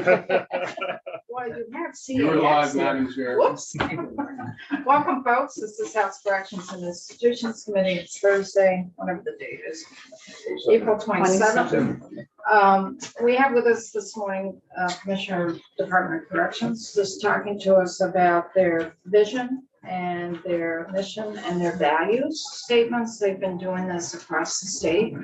Well, you have seen. You're live, Madam Chair. Whoops. Welcome, folks. This is House Corrections and Institutions Committee. It's Thursday, whatever the date is, April 27th. We have with us this morning Commissioner Department of Corrections, just talking to us about their vision and their mission and their values statements. They've been doing this across the state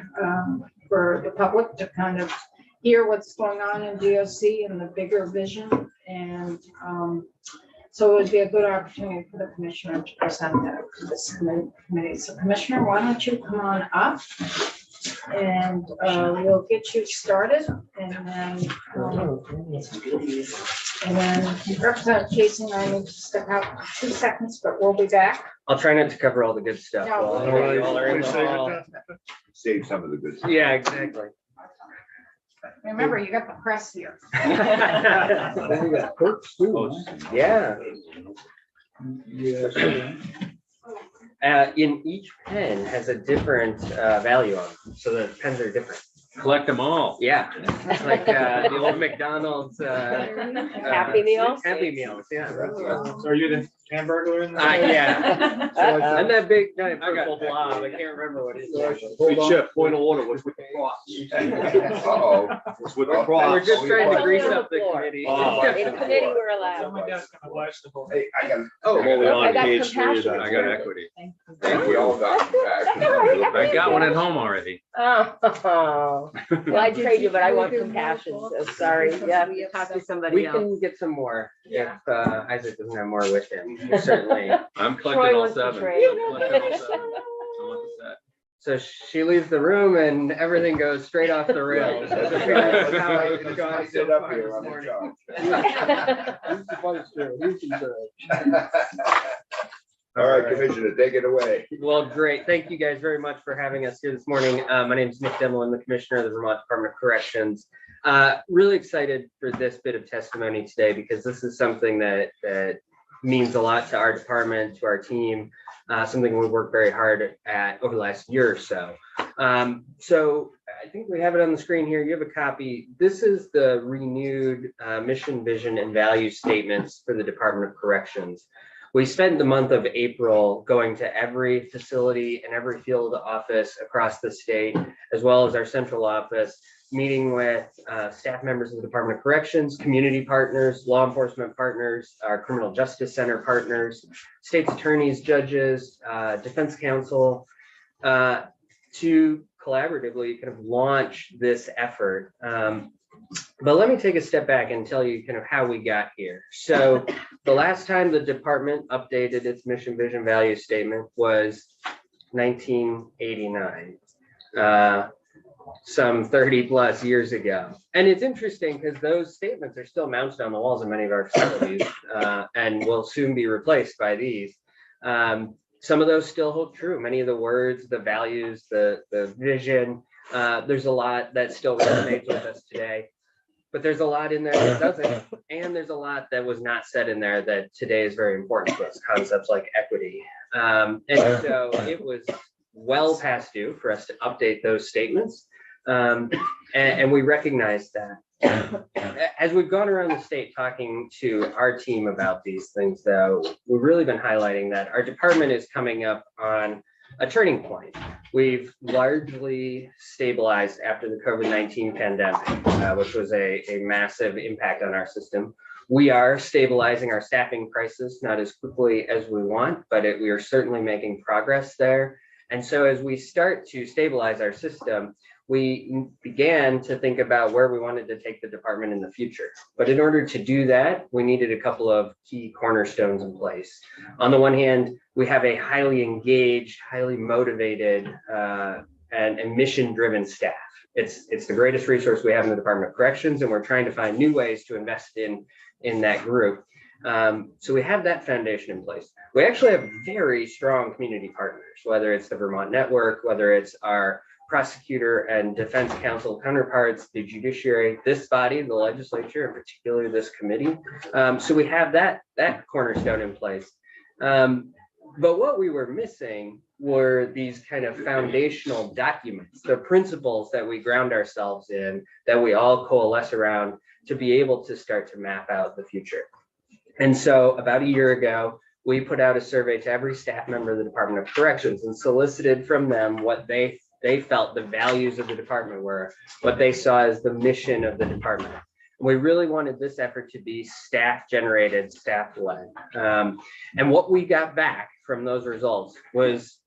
for the public to kind of hear what's going on in DOC and the bigger vision. And so it would be a good opportunity for the commissioner to present that to this committee. So Commissioner, why don't you come on up and we'll get you started, and then Representative Casey and I need to step out for 2 seconds, but we'll be back. I'll try not to cover all the good stuff. No. while you all are in the hall. Save some of the good stuff. Yeah, exactly. Remember, you got the press here. Yeah. In each pen has a different value on them, so the pens are different. Collect them all. Yeah, it's like the old McDonald's Happy Meals. Happy Meals, yeah. So are you the hamburger in Yeah. And that big giant purple blob, I can't remember what it is. Hey, Chef, point of order, what's with the cross? Uh-oh. What's with the cross? We're just trying to grease on the up the floor. committee. Oh. In committee, we're allowed. Hey, I got. Oh, I got compassion. I got equity. We all got compassion. I got one at home already. Oh, well, I trade you, but I want compassion, so sorry. Yeah, talk to somebody we else. can get some more if Isaac doesn't have more with him. Certainly. I'm Troy collecting all wants to 7. trade. Collecting all 7. I want the set. So she leaves the room and everything goes straight off the rails. Right. That's how it's gone I so sit up far here, this I'm in morning. charge. All right, Commissioner, take it away. Well, great. Thank you guys very much for having us here this morning. My name is Nick Demel. I'm the Commissioner of the Vermont Department of Corrections. Really excited for this bit of testimony today because this is something that means a lot to our department, to our team, something we worked very hard at over the last year or so. So I think we have it on the screen here. You have a copy. This is the renewed mission, vision, and value statements for the Department of Corrections. We spent the month of April going to every facility and every field office across the state, as well as our central office, meeting with staff members of the Department of Corrections, community partners, law enforcement partners, our criminal justice center partners, state's attorneys, judges, defense counsel, to collaboratively kind of launch this effort. But let me take a step back and tell you kind of how we got here. So the last time the department updated its mission, vision, value statement was 1989. Some 30 plus years ago. And it's interesting because those statements are still mounted on the walls of many of our facilities and will soon be replaced by these. Some of those still hold true. Many of the words, the values, the vision, there's a lot that still resonates with us today. But there's a lot in there that doesn't. And there's a lot that was not said in there that today is very important to us, concepts like equity. And so it was well past due for us to update those statements. And we recognize that. As we've gone around the state talking to our team about these things, though, we've really been highlighting that our department is coming up on a turning point. We've largely stabilized after the COVID-19 pandemic, which was a massive impact on our system. We are stabilizing our staffing crisis, not as quickly as we want, but we are certainly making progress there. And so as we start to stabilize our system, we began to think about where we wanted to take the department in the future. But in order to do that, we needed a couple of key cornerstones in place. On the one hand, we have a highly engaged, highly motivated, and mission-driven staff. It's the greatest resource we have in the Department of Corrections, and we're trying to find new ways to invest in that group. So we have that foundation in place. We actually have very strong community partners, whether it's the Vermont Network, whether it's our prosecutor and defense counsel counterparts, the judiciary, this body, the legislature, and particularly this committee. So we have that cornerstone in place. But what we were missing were these kind of foundational documents, the principles that we ground ourselves in, that we all coalesce around to be able to start to map out the future. And so about a year ago, we put out a survey to every staff member of the Department of Corrections and solicited from them what they felt the values of the department were, what they saw as the mission of the department. We really wanted this effort to be staff generated, staff led. And what we got back from those results was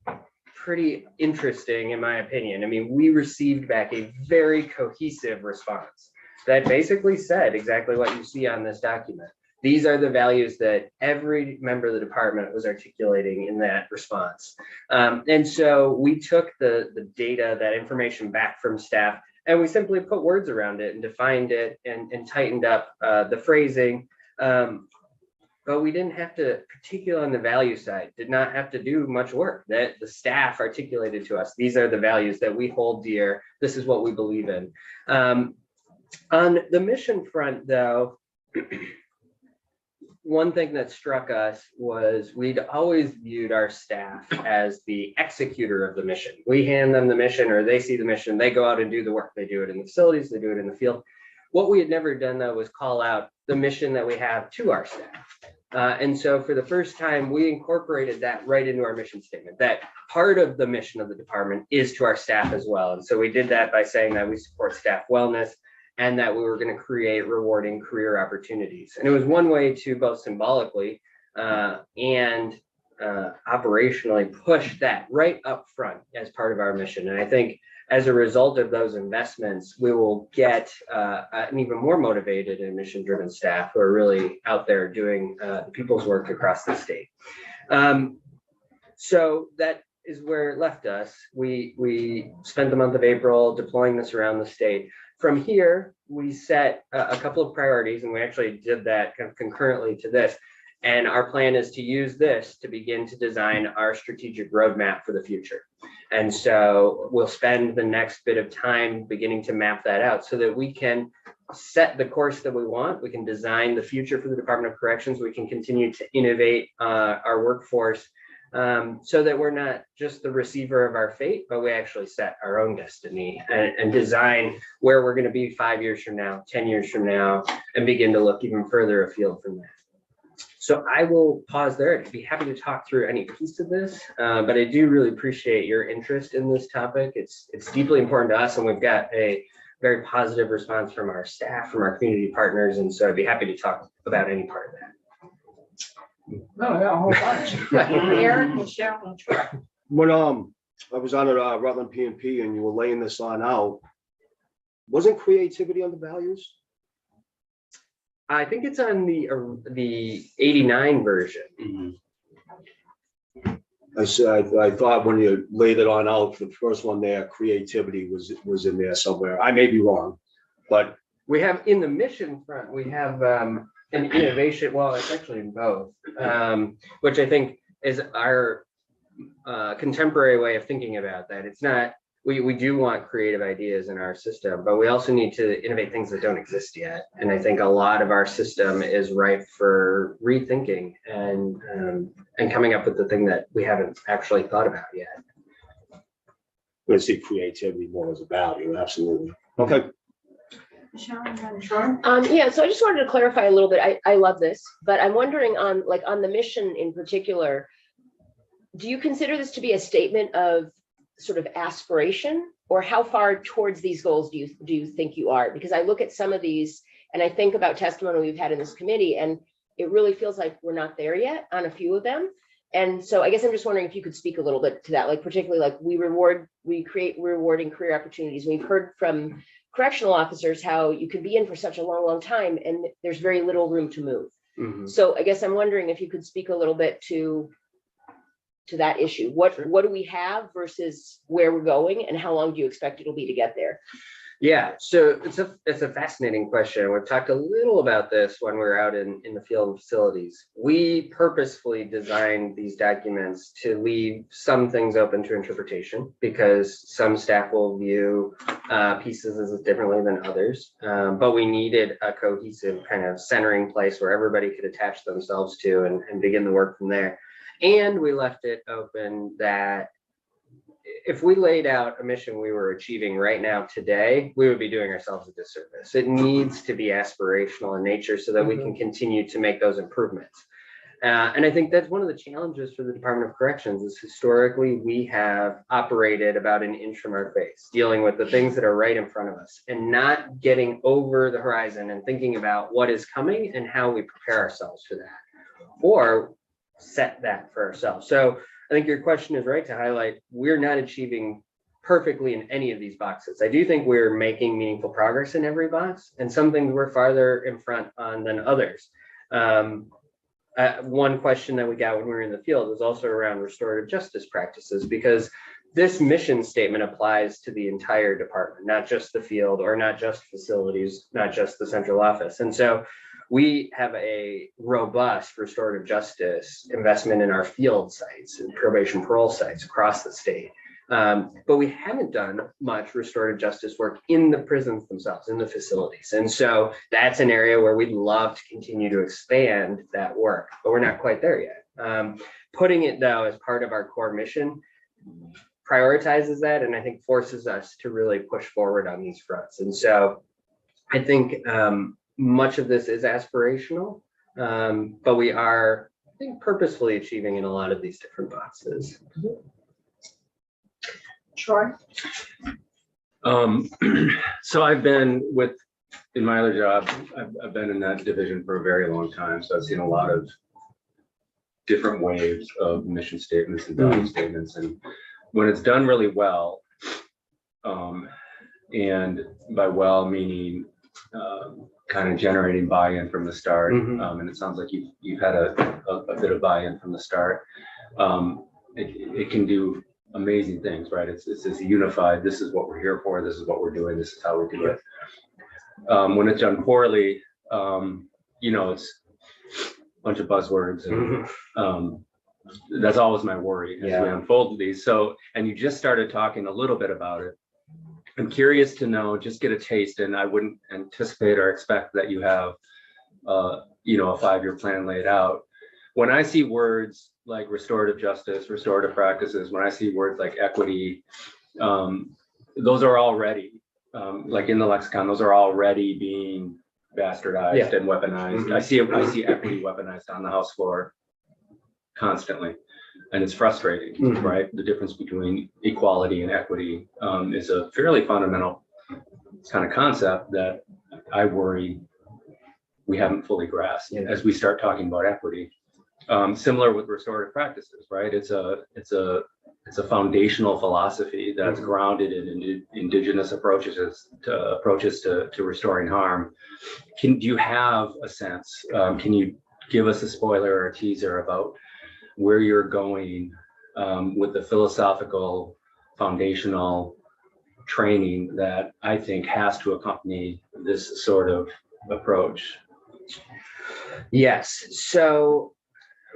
pretty interesting, in my opinion. I mean, we received back a very cohesive response that basically said exactly what you see on this document. These are the values that every member of the department was articulating in that response. And so we took the data, that information back from staff, and we simply put words around it and defined it and tightened up the phrasing. But we didn't have to, particularly on the value side, did not have to do much work. That the staff articulated to us, these are the values that we hold dear. This is what we believe in. On the mission front, though, one thing that struck us was we'd always viewed our staff as the executor of the mission. We hand them the mission, or they see the mission, they go out and do the work. They do it in the facilities, they do it in the field. What we had never done, though, was call out the mission that we have to our staff. And so for the first time, we incorporated that right into our mission statement, that part of the mission of the department is to our staff as well. And so we did that by saying that we support staff wellness and that we were going to create rewarding career opportunities. And it was one way to both symbolically and operationally push that right up front as part of our mission. And I think as a result of those investments, we will get an even more motivated and mission-driven staff who are really out there doing the people's work across the state. So that is where it left us. We spent the month of April deploying this around the state. From here, we set a couple of priorities, and we actually did that kind of concurrently to this. And our plan is to use this to begin to design our strategic roadmap for the future. And so we'll spend the next bit of time beginning to map that out so that we can set the course that we want. We can design the future for the Department of Corrections. We can continue to innovate our workforce so that we're not just the receiver of our fate, but we actually set our own destiny and design where we're going to be 5 years from now, 10 years from now, and begin to look even further afield from that. So I will pause there. I'd be happy to talk through any piece of this, but I do really appreciate your interest in this topic. It's deeply important to us, and we've got a very positive response from our staff, from our community partners, and so I'd be happy to talk about any part of that. Oh, yeah, a whole bunch. Eric, Michelle, and Troy. When I was on at Rutland P&P and you were laying this on out, wasn't creativity on the values? I think it's on the 89 version. I thought when you laid it on out, the first one there, creativity was in there somewhere. I may be wrong, but We have in the mission front, we have an innovation, well, it's actually in both, which I think is our contemporary way of thinking about that. It's not, we do want creative ideas in our system, but we also need to innovate things that don't exist yet. And I think a lot of our system is ripe for rethinking and coming up with the thing that we haven't actually thought about yet. I see creativity more as a value, absolutely. Okay. Michelle and Troy. Yeah, so I just wanted to clarify a little bit. I love this, but I'm wondering on the mission in particular, do you consider this to be a statement of sort of aspiration, or how far towards these goals do you think you are? Because I look at some of these and I think about testimony we've had in this committee, and it really feels like we're not there yet on a few of them. And so I guess I'm just wondering if you could speak a little bit to that, like particularly like we create rewarding career opportunities. We've heard from correctional officers how you can be in for such a long time and there's very little room to move. Mm-hmm. So I guess I'm wondering if you could speak a little bit to that issue. What do we have versus where we're going, and how long do you expect it'll be to get there? Yeah, so it's a fascinating question. We've talked a little about this when we're out in the field and facilities. We purposefully designed these documents to leave some things open to interpretation because some staff will view pieces as differently than others. But we needed a cohesive kind of centering place where everybody could attach themselves to and begin the work from there. And we left it open that if we laid out a mission we were achieving right now today, we would be doing ourselves a disservice. It needs to be aspirational in nature so that we can continue to make those improvements. And I think that's one of the challenges for the Department of Corrections is historically we have operated about an inch from our face, dealing with the things that are right in front of us and not getting over the horizon and thinking about what is coming and how we prepare ourselves for that or set that for ourselves. So I think your question is right to highlight we're not achieving perfectly in any of these boxes. I do think we're making meaningful progress in every box, and some things we're farther in front on than others. One question that we got when we were in the field was also around restorative justice practices, because this mission statement applies to the entire department, not just the field or not just facilities, not just the central office. And so we have a robust restorative justice investment in our field sites and probation parole sites across the state. But we haven't done much restorative justice work in the prisons themselves, in the facilities. And so that's an area where we'd love to continue to expand that work, but we're not quite there yet. Putting it though as part of our core mission prioritizes that, and I think forces us to really push forward on these fronts. And so I think much of this is aspirational, but we are, I think, purposefully achieving in a lot of these different boxes. Troy? So I've been in my other job, I've been in that division for a very long time. So I've seen a lot of different waves of mission statements and value statements. And when it's done really well, and by well meaning kind of generating buy-in from the start, and it sounds like you've had a bit of buy-in from the start, it can do amazing things, right? It's this unified, this is what we're here for, this is what we're doing, this is how we do it. When it's done poorly, it's a bunch of buzzwords, and that's always my worry as we unfold these. So, and you just started talking a little bit about it. I'm curious to know, just get a taste, and I wouldn't anticipate or expect that you have, a 5-year plan laid out. When I see words like restorative justice, restorative practices, when I see words like equity, those are already, like in the lexicon, those are already being bastardized and weaponized. I see equity weaponized on the House floor constantly, and it's frustrating, right? The difference between equality and equity is a fairly fundamental kind of concept that I worry we haven't fully grasped as we start talking about equity. Similar with restorative practices, right? It's a foundational philosophy that's grounded in indigenous approaches to restoring harm. Do you have a sense? Can you give us a spoiler or a teaser about where you're going with the philosophical foundational training that I think has to accompany this sort of approach? Yes. So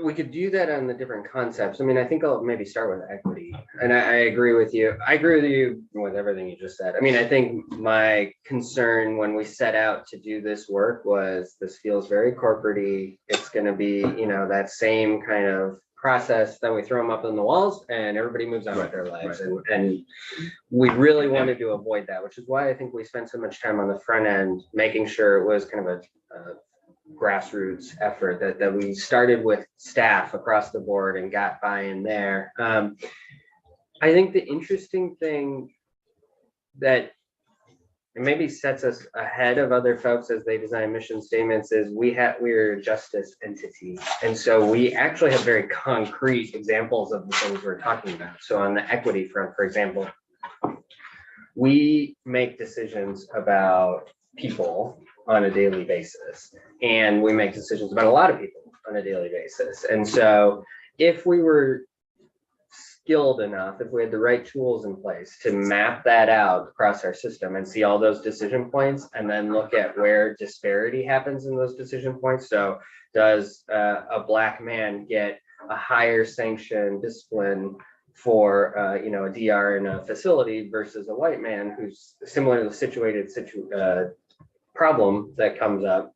we could do that on the different concepts. I mean, I think I'll maybe start with equity. And I agree with you. I agree with you with everything you just said. I mean, I think my concern when we set out to do this work was this feels very corporate-y. It's going to be, that same kind of process that we throw them up on the walls and everybody moves on with their lives. And we really wanted to avoid that, which is why I think we spent so much time on the front end, making sure it was kind of a grassroots effort, that we started with staff across the board and got buy-in there. I think the interesting thing that maybe sets us ahead of other folks as they design mission statements is we're a justice entity. And so we actually have very concrete examples of the things we're talking about. So on the equity front, for example, we make decisions about people on a daily basis, and we make decisions about a lot of people on a daily basis. And so if we were skilled enough, if we had the right tools in place to map that out across our system and see all those decision points, and then look at where disparity happens in those decision points. So does a Black man get a higher sanction discipline for a DR in a facility versus a white man who's similarly situated problem that comes up?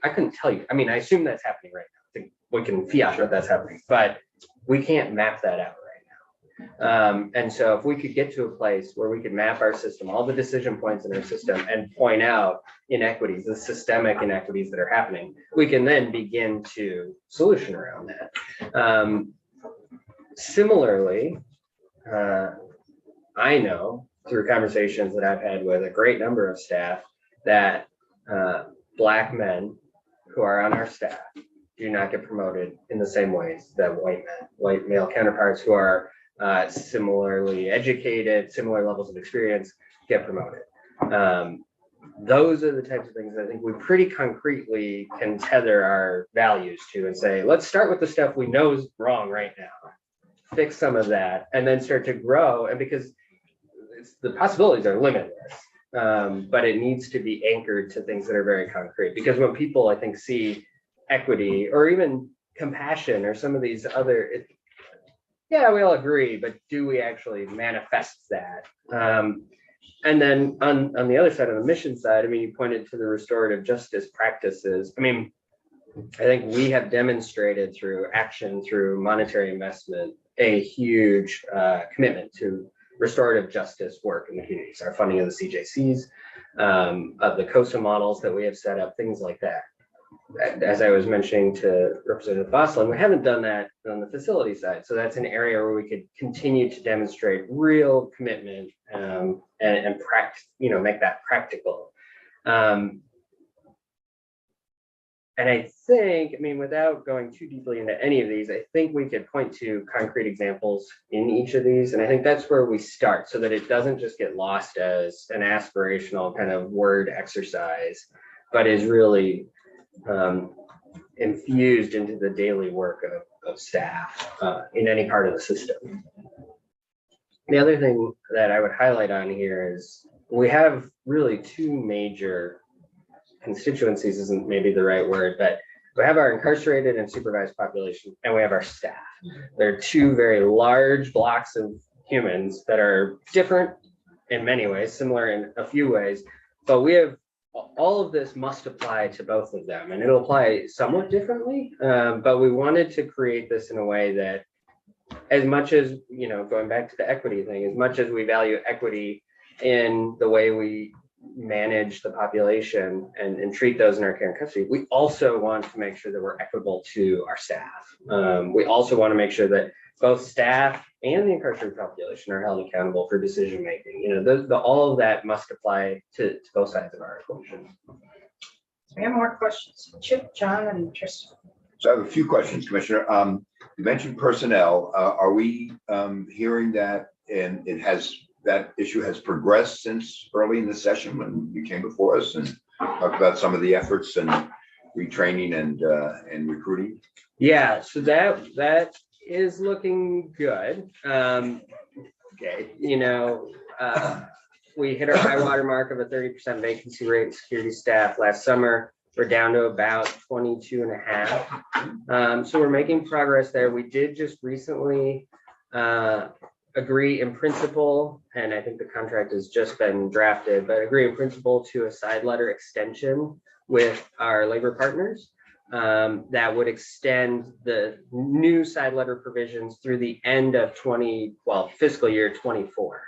I couldn't tell you. I mean, I assume that's happening right now. I think we can fiat that that's happening, but we can't map that out right now. And so if we could get to a place where we could map our system, all the decision points in our system, and point out inequities, the systemic inequities that are happening, we can then begin to solution around that. Similarly, I know through conversations that I've had with a great number of staff that Black men who are on our staff do not get promoted in the same ways that white male counterparts who are similarly educated, similar levels of experience get promoted. Those are the types of things I think we pretty concretely can tether our values to and say, let's start with the stuff we know is wrong right now, fix some of that, and then start to grow. And because the possibilities are limitless, but it needs to be anchored to things that are very concrete. Because when people, I think, see equity or even compassion or some of these other, yeah, we all agree, but do we actually manifest that? And then on the other side, on the mission side, I mean, you pointed to the restorative justice practices. I mean, I think we have demonstrated through action, through monetary investment, a huge commitment to restorative justice work in the communities, our funding of the CJCs, of the COSA models that we have set up, things like that. As I was mentioning to Representative Bosland, we haven't done that on the facility side. So that's an area where we could continue to demonstrate real commitment and practice, make that practical. And I think, I mean, without going too deeply into any of these, I think we could point to concrete examples in each of these. And I think that's where we start so that it doesn't just get lost as an aspirational kind of word exercise, but is really infused into the daily work of staff in any part of the system. The other thing that I would highlight on here is we have really two major constituencies, isn't maybe the right word, but we have our incarcerated and supervised population, and we have our staff. They're two very large blocks of humans that are different in many ways, similar in a few ways, but we have all of this must apply to both of them, and it'll apply somewhat differently, but we wanted to create this in a way that as much as, going back to the equity thing, as much as we value equity in the way we manage the population and treat those in our care and custody, we also want to make sure that we're equitable to our staff. We also want to make sure that both staff and the incarcerated population are held accountable for decision making. All of that must apply to both sides of our equation. We have more questions. Chip, John, and Tristan. So I have a few questions, Commissioner. You mentioned personnel. Are we hearing that that issue has progressed since early in the session when you came before us and talked about some of the efforts and retraining and recruiting? Yeah, so that is looking good. Okay, we hit our high water mark of a 30% vacancy rate in security staff last summer. We're down to about 22.5. So we're making progress there. We did just recently agree in principle, and I think the contract has just been drafted, but agree in principle to a side letter extension with our labor partners that would extend the new side letter provisions through the end of fiscal year 24.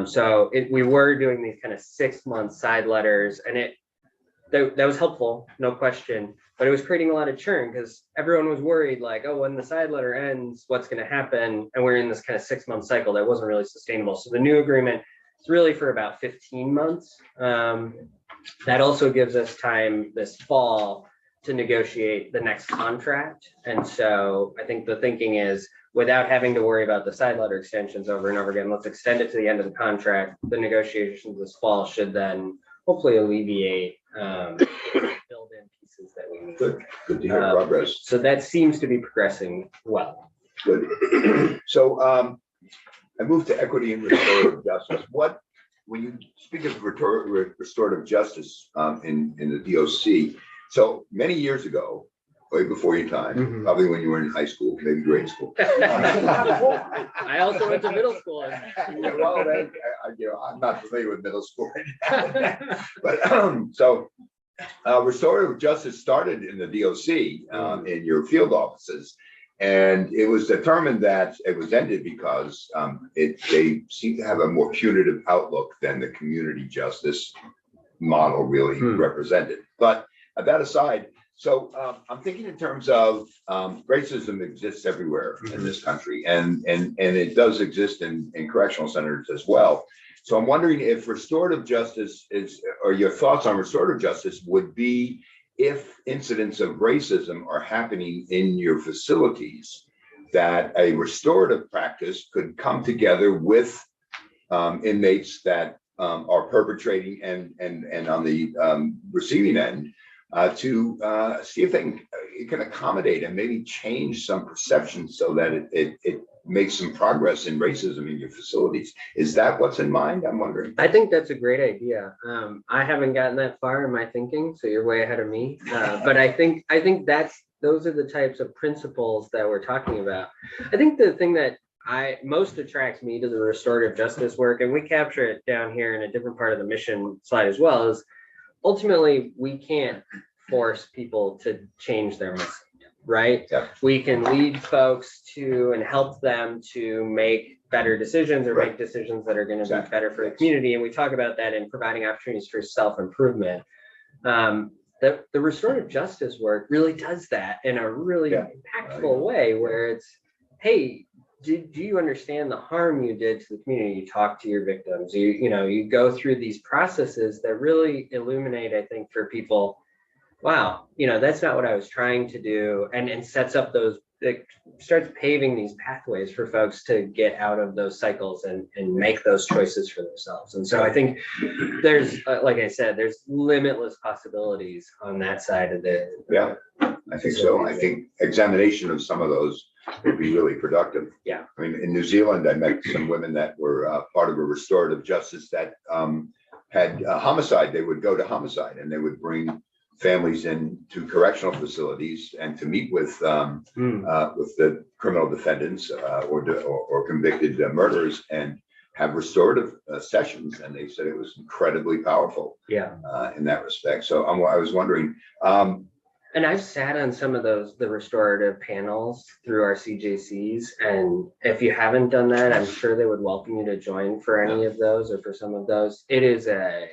So we were doing these kind of 6-month side letters, and that was helpful, no question, but it was creating a lot of churn because everyone was worried, like, oh, when the side letter ends, what's going to happen? And we're in this kind of 6-month cycle that wasn't really sustainable. So the new agreement is really for about 15 months. That also gives us time this fall to negotiate the next contract. And so I think the thinking is, without having to worry about the side letter extensions over and over again, let's extend it to the end of the contract. The negotiations this fall should then hopefully alleviate build in pieces that we need. Good to hear progress. So that seems to be progressing well. Good. So I moved to equity and restorative justice. When you speak of restorative justice in the DOC, so many years ago, way before your time, probably when you were in high school, maybe grade school. I also went to middle school. Well, I'm not familiar with middle school. But so restorative justice started in the DOC in your field offices. And it was determined that it was ended because they seem to have a more punitive outlook than the community justice model really represented. But that aside, so I'm thinking in terms of racism exists everywhere in this country, and it does exist in correctional centers as well. So I'm wondering if restorative justice is, or your thoughts on restorative justice would be, if incidents of racism are happening in your facilities, that a restorative practice could come together with inmates that are perpetrating and on the receiving end to see if it can accommodate and maybe change some perceptions so that it makes some progress in racism in your facilities. Is that what's in mind? I'm wondering. I think that's a great idea. I haven't gotten that far in my thinking, so you're way ahead of me. But I think those are the types of principles that we're talking about. I think the thing that most attracts me to the restorative justice work, and we capture it down here in a different part of the mission slide as well, is ultimately we can't force people to change their message, right? Yeah. We can lead folks to and help them to make better decisions or make decisions that are going to be better for the community. And we talk about that in providing opportunities for self-improvement. The restorative justice work really does that in a really impactful way, where it's, hey, do you understand the harm you did to the community? You talk to your victims, you go through these processes that really illuminate, I think, for people, wow, that's not what I was trying to do, and sets up it starts paving these pathways for folks to get out of those cycles and make those choices for themselves. And so I think there's, like I said, there's limitless possibilities on that side of the. Yeah, I think so. I think examination of some of those would be really productive. Yeah. I mean, in New Zealand, I met some women that were part of a restorative justice that had homicide. They would go to homicide and they would bring families into correctional facilities and to meet with the criminal defendants or convicted murderers and have restorative sessions. And they said it was incredibly powerful. Yeah. In that respect. So I was wondering. And I've sat on some of the restorative panels through our CJCs. And if you haven't done that, I'm sure they would welcome you to join for any of those or for some of those. It is a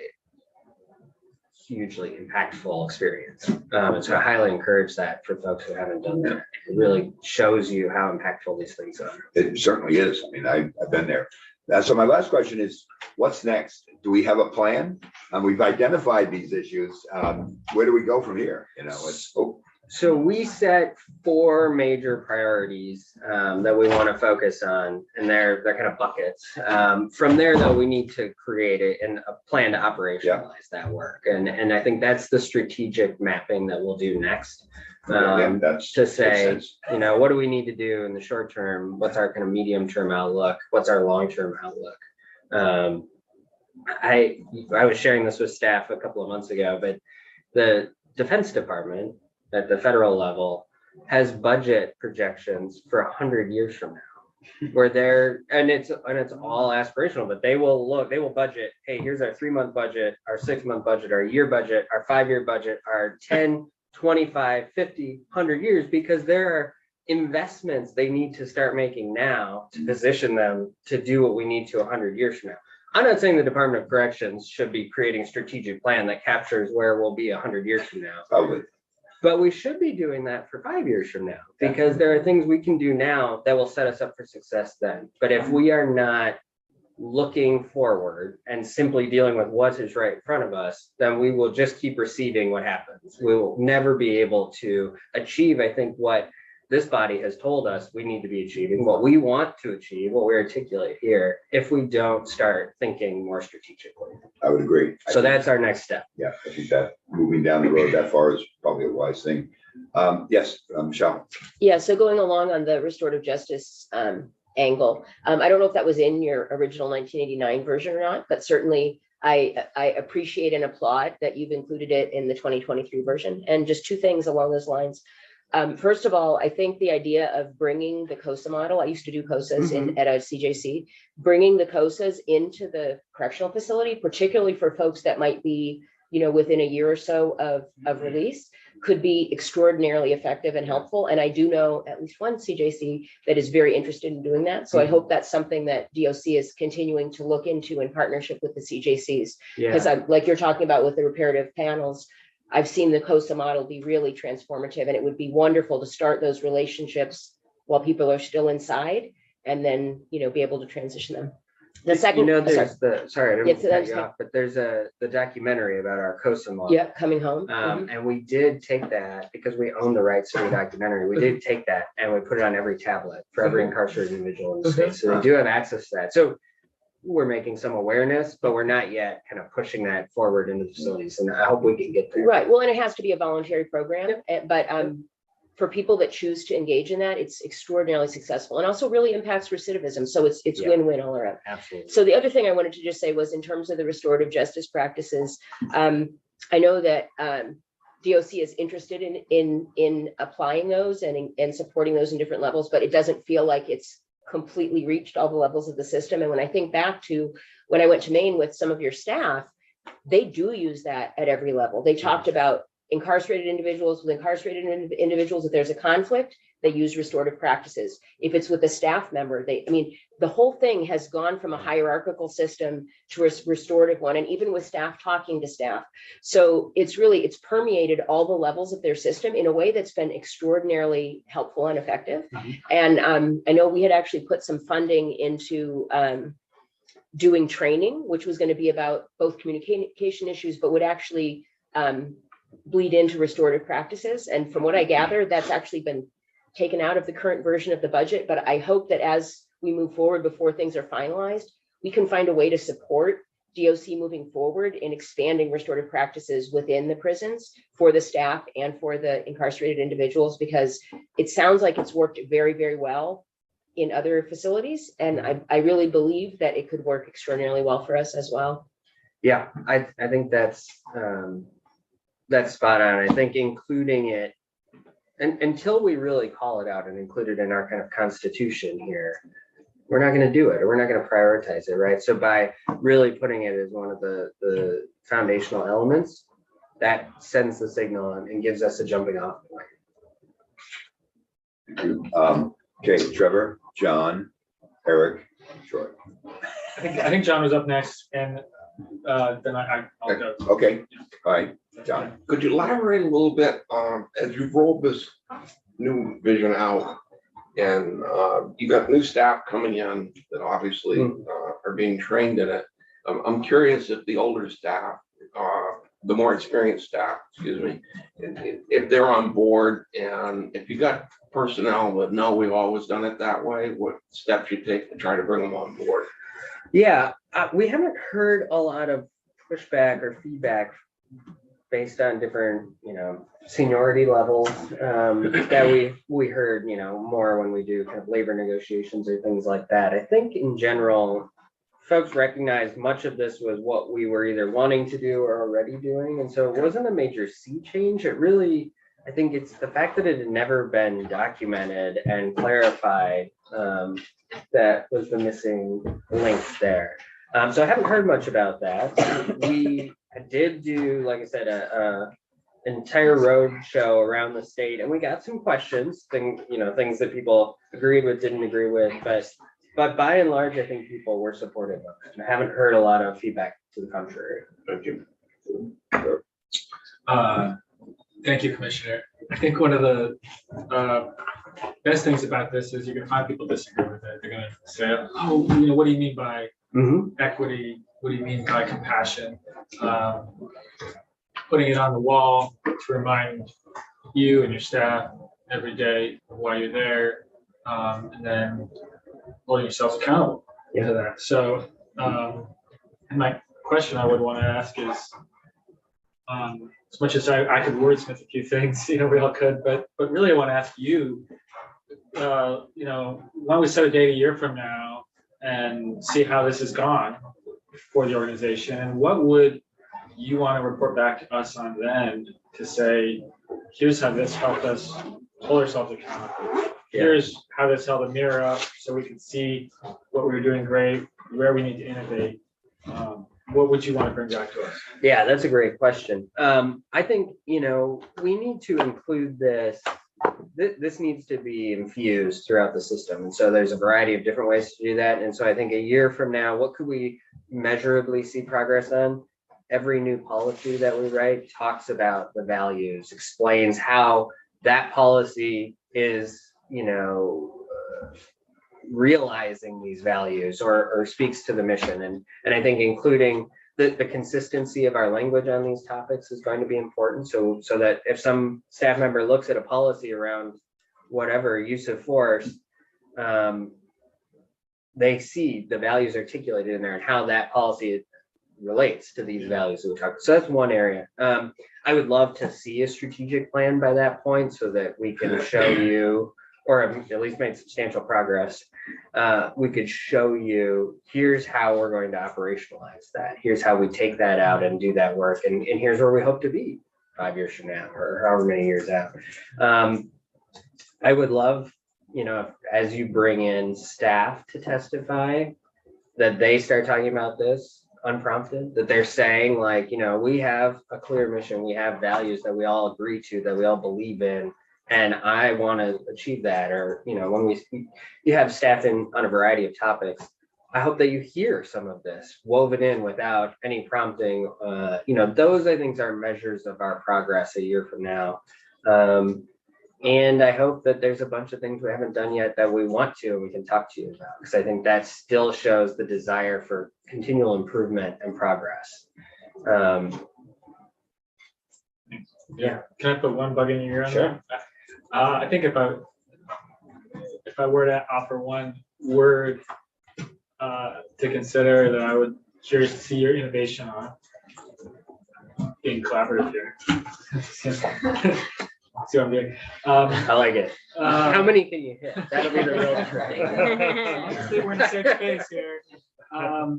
hugely impactful experience. And so I highly encourage that for folks who haven't done that. It really shows you how impactful these things are. It certainly is. I mean, I've been there. So my last question is, what's next? Do we have a plan? We've identified these issues. Where do we go from here? So we set 4 major priorities that we want to focus on, and they're kind of buckets. From there, though, we need to create a plan to operationalize that work, and I think that's the strategic mapping that we'll do next. To say, what do we need to do in the short term? What's our kind of medium term outlook? What's our long term outlook? I was sharing this with staff a couple of months ago, but the Defense Department at the federal level has budget projections for 100 years from now, where it's all aspirational, but they will budget, hey, here's our 3-month budget, our 6-month budget, our year budget, our 5-year budget, our 10, 25, 50, 100 years, because there are investments they need to start making now to position them to do what we need to 100 years from now. I'm not saying the Department of Corrections should be creating a strategic plan that captures where we'll be 100 years from now. Probably. But we should be doing that for 5 years from now, because there are things we can do now that will set us up for success then. But if we are not looking forward and simply dealing with what is right in front of us, then we will just keep receiving what happens. We will never be able to achieve, I think, what this body has told us we need to be achieving, what we want to achieve, what we articulate here, if we don't start thinking more strategically. I would agree. So that's our next step. Yeah, I think that moving down the road that far is probably a wise thing. Yes, Michelle. Yeah, so going along on the restorative justice angle, I don't know if that was in your original 1989 version or not, but certainly I appreciate and applaud that you've included it in the 2023 version. And just 2 things along those lines. First of all, I think the idea of bringing the COSA model, I used to do COSAs at a CJC, bringing the COSAs into the correctional facility, particularly for folks that might be within a year or so of release could be extraordinarily effective and helpful. And I do know at least one CJC that is very interested in doing that. So I hope that's something that DOC is continuing to look into in partnership with the CJCs. Because like you're talking about with the reparative panels, I've seen the COSA model be really transformative, and it would be wonderful to start those relationships while people are still inside, and then, be able to transition them. The second, there's sorry, I didn't cut you fine. off, but there's the documentary about our COSA model. Yeah, coming home. And we did take that because we own the rights to the documentary. We did take that and we put it on every tablet for every incarcerated individual in the state. So they do have access to that. So we're making some awareness, but we're not yet kind of pushing that forward into the facilities. And I hope we can get there. Right. Well, and it has to be a voluntary program, but for people that choose to engage in that, it's extraordinarily successful and also really impacts recidivism. So it's win-win all around. Absolutely. So the other thing I wanted to just say was in terms of the restorative justice practices, I know that DOC is interested in applying those and supporting those in different levels, but it doesn't feel like it's completely reached all the levels of the system. And when I think back to when I went to Maine with some of your staff, they do use that at every level. They talked about incarcerated individuals with incarcerated individuals. If there's a conflict, they use restorative practices. If it's with a staff member, the whole thing has gone from a hierarchical system to a restorative one, and even with staff talking to staff. So it's permeated all the levels of their system in a way that's been extraordinarily helpful and effective. And I know we had actually put some funding into doing training, which was going to be about both communication issues, but would actually bleed into restorative practices. And from what I gather, that's actually been taken out of the current version of the budget. But I hope that as we move forward, before things are finalized, we can find a way to support DOC moving forward in expanding restorative practices within the prisons for the staff and for the incarcerated individuals, because it sounds like it's worked very, very well in other facilities. And I really believe that it could work extraordinarily well for us as well. Yeah, I think that's spot on. I think including it, and until we really call it out and include it in our kind of constitution here, we're not going to do it, or we're not going to prioritize it, right? So by really putting it as one of the foundational elements, that sends the signal and gives us a jumping off point. Thank you. Okay, Trevor, John, Eric, Troy. I think John was up next, and then I'll go. Okay, all right, John. Could you elaborate a little bit as you've rolled this new vision out, and you got new staff coming in that obviously are being trained in it. I'm curious if the older staff, the more experienced staff, excuse me, if they're on board, and if you got personnel that know we've always done it that way, what steps you take to try to bring them on board? Yeah, we haven't heard a lot of pushback or feedback based on different, seniority levels that we heard, more when we do kind of labor negotiations or things like that. I think in general, folks recognize much of this was what we were either wanting to do or already doing. And so it wasn't a major sea change. It really, I think it's the fact that it had never been documented and clarified that was the missing link there. So I haven't heard much about that. We did do, like I said, an entire road show around the state, and we got some questions, things that people agreed with, didn't agree with, but by and large, I think people were supportive of it. And I haven't heard a lot of feedback to the contrary. Thank you. Thank you, Commissioner. I think one of the best things about this is you can find people disagree with it. They're going to say, oh, what do you mean by equity? What do you mean by compassion? Putting it on the wall to remind you and your staff every day of why you're there, and then holding yourselves accountable to that. So, my question I would want to ask is, as much as I could wordsmith a few things, we all could, but really I want to ask you, why don't we set a date a year from now and see how this has gone for the organization, and what would you want to report back to us on then to say, here's how this helped us hold ourselves accountable. Here's how this held a mirror up so we can see what we were doing great, where we need to innovate. what would you want to bring back to us? Yeah, that's a great question. I think, we need to include this. This needs to be infused throughout the system. And so there's a variety of different ways to do that. And so I think a year from now, what could we measurably see progress on? Every new policy that we write talks about the values, explains how that policy is, realizing these values or speaks to the mission. And I think including the consistency of our language on these topics is going to be important. So that if some staff member looks at a policy around whatever use of force, they see the values articulated in there and how that policy relates to these values that we talked. So that's one area. I would love to see a strategic plan by that point so that we can show you, or at least made substantial progress. We could show you, here's how we're going to operationalize that. Here's how we take that out and do that work. And here's where we hope to be 5 years from now, or however many years out. I would love, as you bring in staff to testify, that they start talking about this unprompted, that they're saying like, we have a clear mission, we have values that we all agree to, that we all believe in, and I want to achieve that. Or, when you have staff in on a variety of topics, I hope that you hear some of this woven in without any prompting. Those I think are measures of our progress a year from now. And I hope that there's a bunch of things we haven't done yet that we want to, and we can talk to you about, because I think that still shows the desire for continual improvement and progress. Yeah. Can I put one bug in your ear on Sure. that? I think if I were to offer one word to consider, that I would curious to see your innovation on, being collaborative here. See what I'm doing? I like it. How many can you hit? That'll be the real trick. We're in a safe space here. I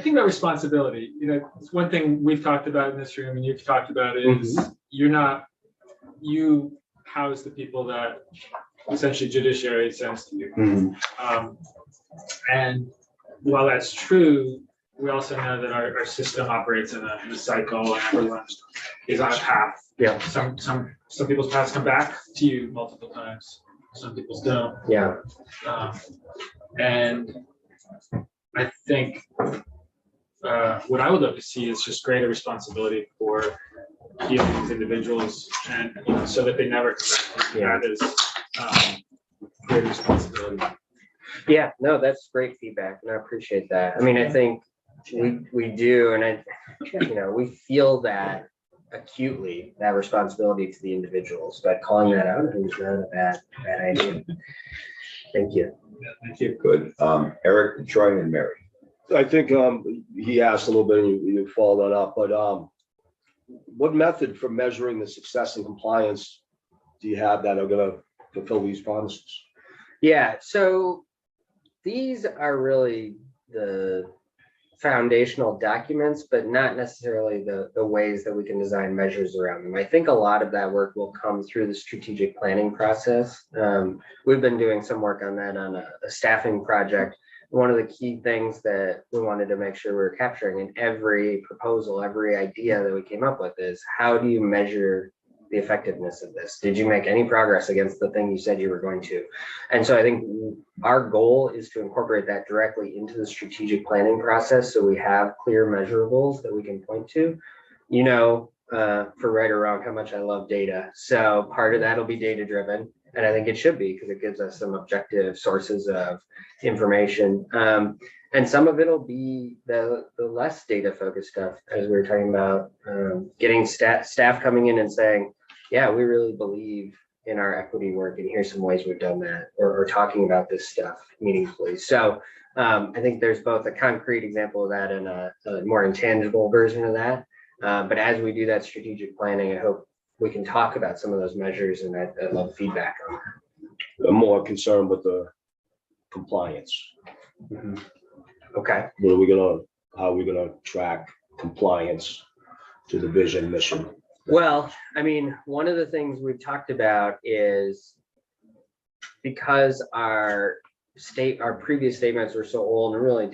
think about responsibility. It's one thing we've talked about in this room, and you've talked about is you house the people that essentially judiciary sends to you. And while that's true, we also know that our system operates in a cycle, and everyone is on a path. Yeah. Some people's paths come back to you multiple times. Some people's don't. Yeah. And I think what I would love to see is just greater responsibility for healing these individuals, and so that they never come back. Yeah. That is great responsibility. Yeah, no, that's great feedback, and I appreciate that. I mean, I think we do, and we feel that acutely, that responsibility to the individuals, but calling that out is not a bad idea. Thank you. Yeah, thank you. Good. Eric, Troy, and Mary. I think he asked a little bit and you followed that up, but what method for measuring the success and compliance do you have that are going to fulfill these promises? Yeah, so these are really the foundational documents, but not necessarily the ways that we can design measures around them. I think a lot of that work will come through the strategic planning process. We've been doing some work on that on a staffing project. One of the key things that we wanted to make sure we were capturing in every proposal, every idea that we came up with is, how do you measure the effectiveness of this? Did you make any progress against the thing you said you were going to? And so I think our goal is to incorporate that directly into the strategic planning process, so we have clear measurables that we can point to. For right or wrong, how much I love data. So part of that will be data driven, and I think it should be, because it gives us some objective sources of information. And some of it'll be the less data focused stuff, as we were talking about, getting staff coming in and saying, yeah, we really believe in our equity work, and here's some ways we've done that, or talking about this stuff meaningfully. So I think there's both a concrete example of that and a more intangible version of that. But as we do that strategic planning, I hope we can talk about some of those measures, and I'd love feedback on that. I'm more concerned with the compliance. Okay. How are we gonna track compliance to the vision mission? Well, I mean, one of the things we've talked about is, because our our previous statements were so old and really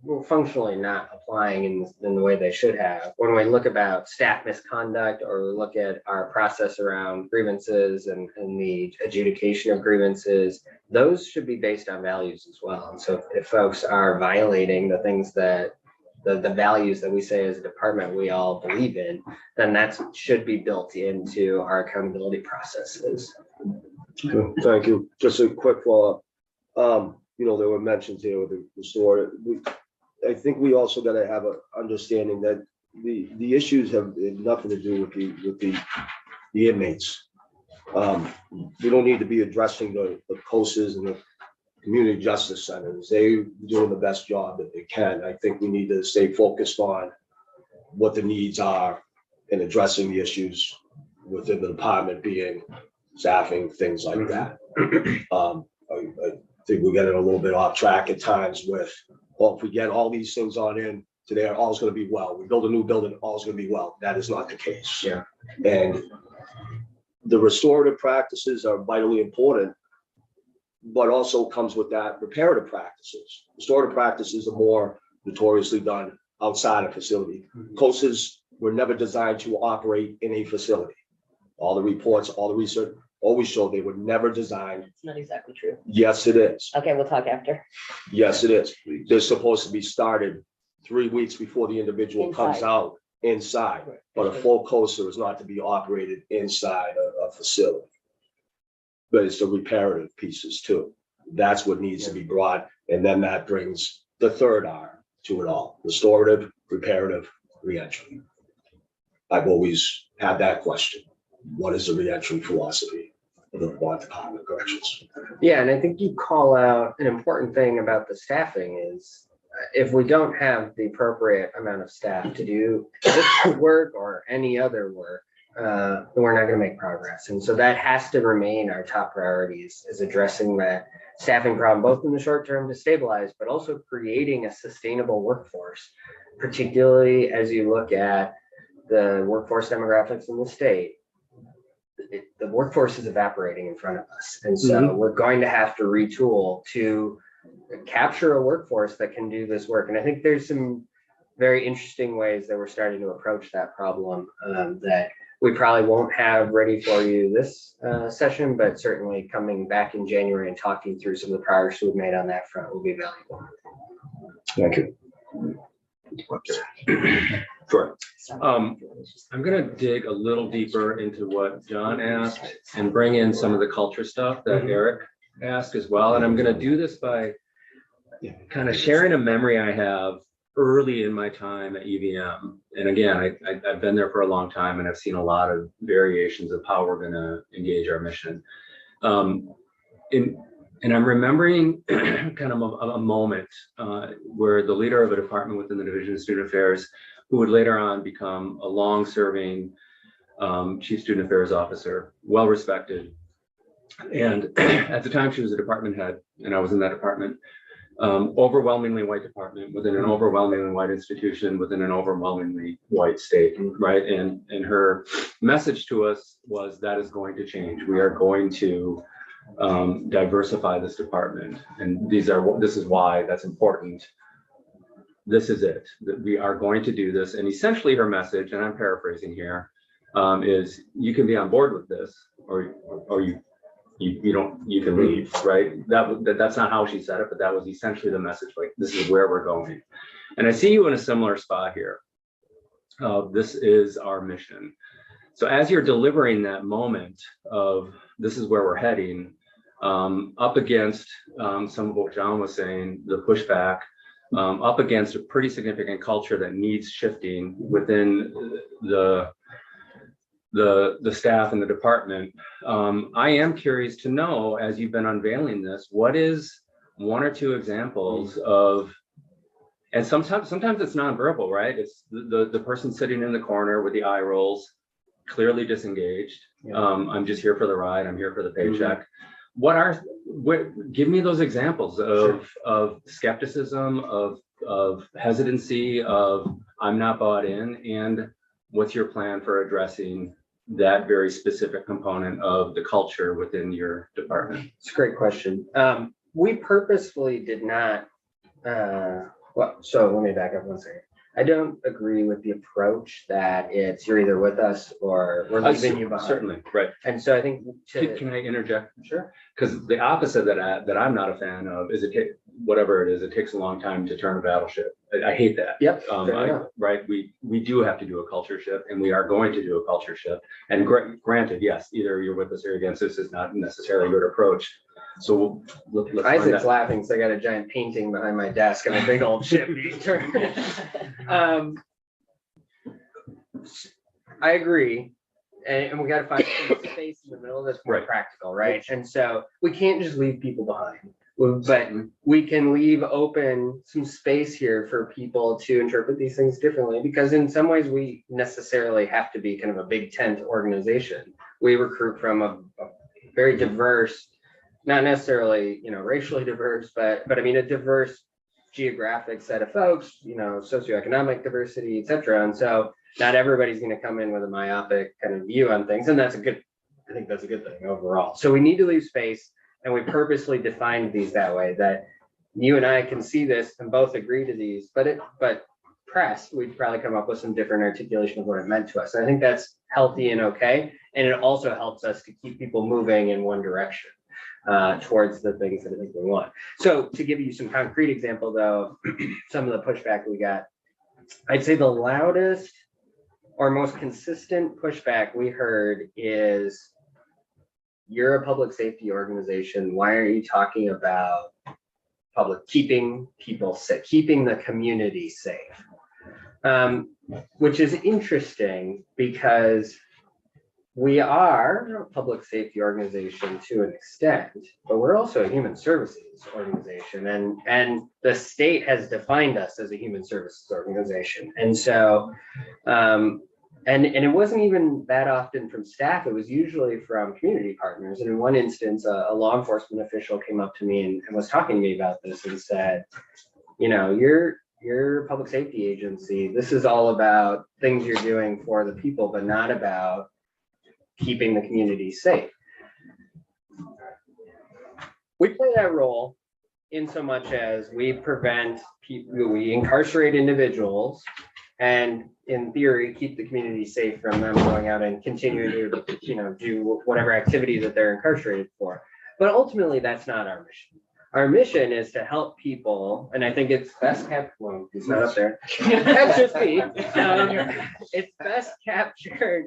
were functionally not applying in the way they should have. When we look about staff misconduct, or we look at our process around grievances and the adjudication of grievances, those should be based on values as well. And so if folks are violating the things that the values that we say as a department we all believe in, then that should be built into our accountability processes. Okay, thank you. Just a quick follow-up. There were mentions here with the store. I think we also got to have an understanding that the issues have nothing to do with the inmates. We don't need to be addressing the COSAs and the community justice centers. They're doing the best job that they can. I think we need to stay focused on what the needs are and addressing the issues within the department, being staffing, things like that. I think we're getting a little bit off track at times with, well, if we get all these things on in today, all's going to be well. We build a new building, all's going to be well. That is not the case. Yeah. And the restorative practices are vitally important, but also comes with that reparative practices. Restorative practices are more notoriously done outside a facility. COSAs were never designed to operate in a facility. All the reports, all the research always show they were never designed. It's not exactly true. Yes, it is. Okay, we'll talk after. Yes, it is. They're supposed to be started 3 weeks before the individual comes Inside. out inside. But a full COSA is not to be operated inside a facility. But it's the reparative pieces too. That's what needs to be brought. And then that brings the third R to it all: restorative, reparative, reentry. I've always had that question. What is the reentry philosophy of the Vermont Department of Corrections? Yeah, and I think you call out an important thing about the staffing is if we don't have the appropriate amount of staff to do this work or any other work, then we're not going to make progress. And so that has to remain our top priorities, is addressing that staffing problem, both in the short term to stabilize, but also creating a sustainable workforce, particularly as you look at the workforce demographics in the state. The workforce is evaporating in front of us. And so we're going to have to retool to capture a workforce that can do this work. And I think there's some very interesting ways that we're starting to approach that problem that we probably won't have ready for you this session, but certainly coming back in January and talking through some of the progress we've made on that front will be valuable. Thank you. Sure. I'm going to dig a little deeper into what John asked and bring in some of the culture stuff that Eric asked as well. And I'm going to do this by kind of sharing a memory I have early in my time at UVM. And again, I've been there for a long time and I've seen a lot of variations of how we're going to engage our mission. And I'm remembering kind of a moment where the leader of a department within the Division of Student Affairs, who would later on become a long-serving Chief Student Affairs Officer, well-respected. And at the time, she was a department head, and I was in that department. Overwhelmingly white department within an overwhelmingly white institution within an overwhelmingly white state, right? And her message to us was that is going to change. We are going to diversify this department, and this is why that's important. This is it, that we are going to do this. And essentially her message, and I'm paraphrasing here, is you can be on board with this, or you can leave, right? That's not how she said it, but that was essentially the message, like, this is where we're going. And I see you in a similar spot here. This is our mission. So as you're delivering that moment of this is where we're heading, up against some of what John was saying, the pushback, up against a pretty significant culture that needs shifting within the staff and the department. I am curious to know, as you've been unveiling this, what is one or two examples of, and sometimes it's nonverbal, right? It's the person sitting in the corner with the eye rolls, clearly disengaged. I'm just here for the ride. I'm here for the paycheck. Give me those examples of skepticism, of hesitancy, of I'm not bought in, and what's your plan for addressing that very specific component of the culture within your department? It's a great question. we purposefully did not, well, so let me back up one second. I don't agree with the approach that it's you're either with us or we're leaving you behind. Certainly, right. And so I think Can I interject? Sure. Because the opposite that I'm not a fan of is whatever it is, it takes a long time to turn a battleship. I hate that. Yep. fair enough. Right. We do have to do a culture shift, and we are going to do a culture shift. And granted, yes, either you're with us or against us is not necessarily a good approach. So let's find Isaac's that. laughing, so I got a giant painting behind my desk and a big old ship being turned. I agree, and we got to find some space in the middle that's more Right. practical, right? And so we can't just leave people behind, but we can leave open some space here for people to interpret these things differently, because in some ways we necessarily have to be kind of a big tent organization. We recruit from a very diverse, not necessarily, racially diverse, but I mean, a diverse geographic set of folks, socioeconomic diversity, et cetera. And so not everybody's going to come in with a myopic kind of view on things. And I think that's a good thing overall. So we need to leave space, and we purposely defined these that way, that you and I can see this and both agree to these, but press, we'd probably come up with some different articulation of what it meant to us. And I think that's healthy and okay. And it also helps us to keep people moving in one direction towards the things that I think we want. So to give you some concrete example though, some of the pushback we got, I'd say the loudest or most consistent pushback we heard is, you're a public safety organization. Why are you talking about keeping people safe, keeping the community safe? Which is interesting because we are a public safety organization to an extent, but we're also a human services organization, and the state has defined us as a human services organization. And so, and it wasn't even that often from staff, it was usually from community partners. And in one instance, a law enforcement official came up to me and was talking to me about this and said, you're a public safety agency. This is all about things you're doing for the people, but not about keeping the community safe. We play that role in so much as we prevent people, we incarcerate individuals, and in theory, keep the community safe from them going out and continuing to, do whatever activity that they're incarcerated for. But ultimately, that's not our mission. Our mission is to help people, and I think it's best kept, well, he's not up there. That's just me. It's best captured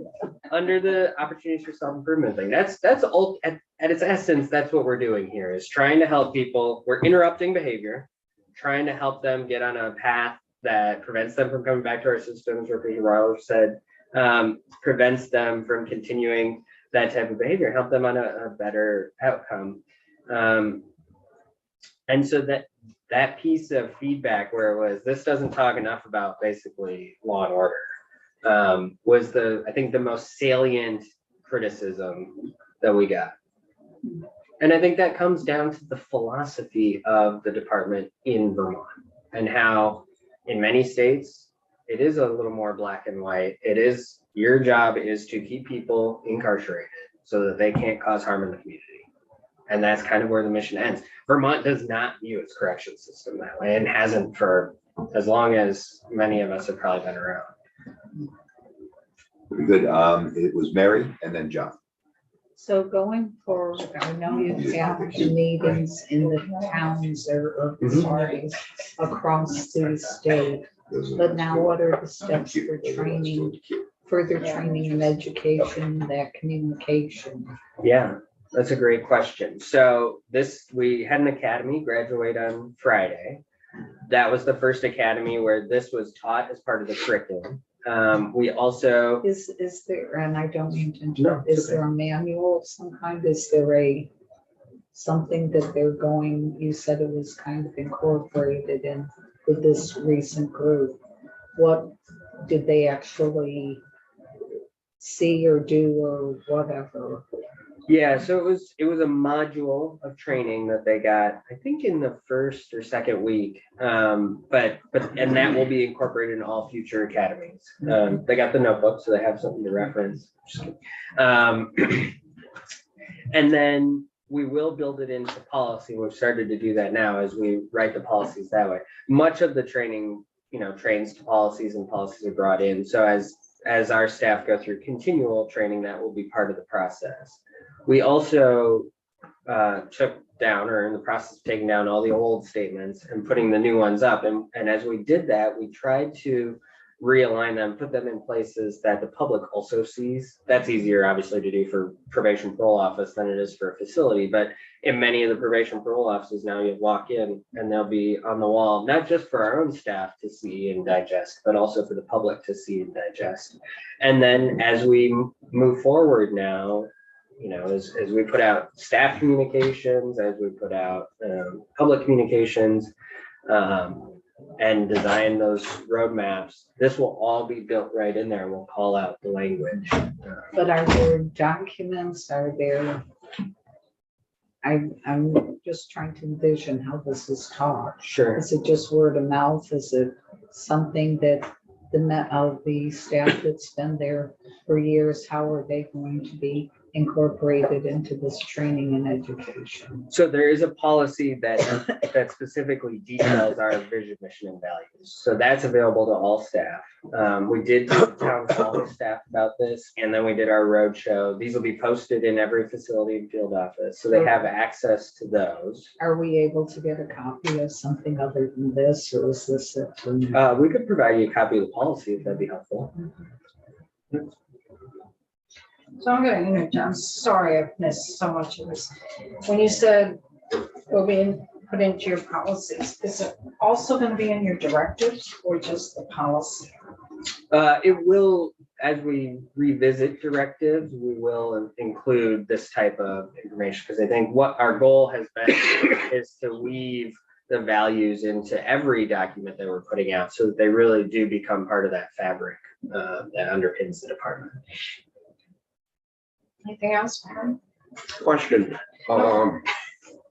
under the opportunities for self-improvement thing. That's at its essence, that's what we're doing here, is trying to help people. We're interrupting behavior, trying to help them get on a path that prevents them from coming back to our systems, or Peter Royal said, prevents them from continuing that type of behavior, help them on a better outcome. And so that piece of feedback where it was, this doesn't talk enough about basically law and order, was I think the most salient criticism that we got. And I think that comes down to the philosophy of the department in Vermont, and how in many states, it is a little more black and white. It is, your job is to keep people incarcerated so that they can't cause harm in the community. And that's kind of where the mission ends. Vermont does not view its correction system that way, and hasn't for as long as many of us have probably been around. Very good. It was Mary and then John. So going forward, I know you've had meetings in the towns or parties across the state, but now what are the steps for training, further training and education, that communication? Yeah, that's a great question. So we had an academy graduate on Friday. That was the first academy where this was taught as part of the curriculum. We also Is there, and I don't mean to interrupt, is there a manual of some kind? Is there something that they're going, you said it was kind of incorporated in with this recent group. What did they actually see or do or whatever? Yeah, so it was a module of training that they got, I think in the first or second week, but that will be incorporated in all future academies. They got the notebook, so they have something to reference. And then we will build it into policy. We've started to do that now as we write the policies that way. Much of the training, trains to policies, and policies are brought in. So as our staff go through continual training, that will be part of the process. We also took down, or in the process of taking down, all the old statements and putting the new ones up. And as we did that, we tried to realign them, put them in places that the public also sees. That's easier, obviously, to do for probation parole office than it is for a facility. But in many of the probation parole offices now, you walk in and they'll be on the wall, not just for our own staff to see and digest, but also for the public to see and digest. And then as we move forward now, as we put out staff communications, as we put out public communications, and design those roadmaps, this will all be built right in there, and we'll call out the language. But are there documents, I'm just trying to envision how this is taught. Sure. Is it just word of mouth? Is it something that the staff that's been there for years, how are they going to be incorporated into this training and education? So there is a policy that specifically details our vision, mission, and values. So that's available to all staff. We did do a town hall with staff about this, and then we did our roadshow. These will be posted in every facility and field office, so they have access to those. Are we able to get a copy of something other than this, or is this it? We could provide you a copy of the policy if that'd be helpful. So I'm gonna, I'm sorry I've missed so much of this. When you said will be put into your policies, is it also gonna be in your directives or just the policy? It will, as we revisit directives, we will include this type of information, because I think what our goal has been is to weave the values into every document that we're putting out, so that they really do become part of that fabric that underpins the department. Anything else? Karen? Question.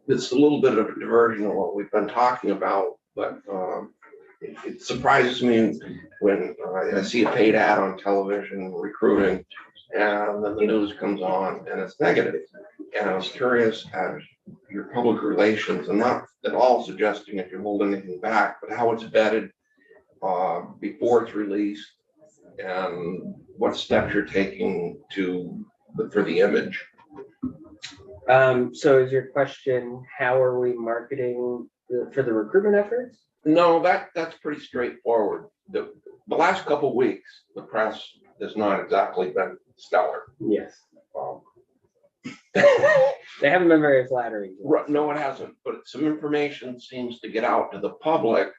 It's a little bit of a diversion of what we've been talking about, but it surprises me when I see a paid ad on television recruiting, and then the news comes on and it's negative. And I was curious as your public relations, and not at all suggesting if you hold anything back, but how it's vetted before it's released, and what steps you're taking for the image. So is your question, how are we marketing for the recruitment efforts? No, that's pretty straightforward. The last couple of weeks, the press has not exactly been stellar. Yes. They haven't been very flattering. No, it hasn't, but some information seems to get out to the public.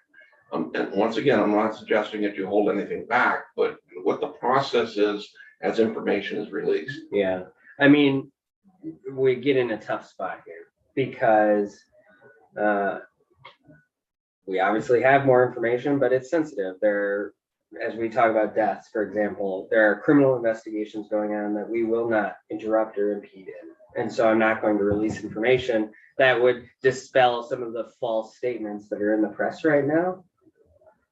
And once again, I'm not suggesting that you hold anything back, but what the process is as information is released. Yeah, I mean, we get in a tough spot here because we obviously have more information, but it's sensitive. As we talk about deaths, for example, there are criminal investigations going on that we will not interrupt or impede in. And so I'm not going to release information that would dispel some of the false statements that are in the press right now,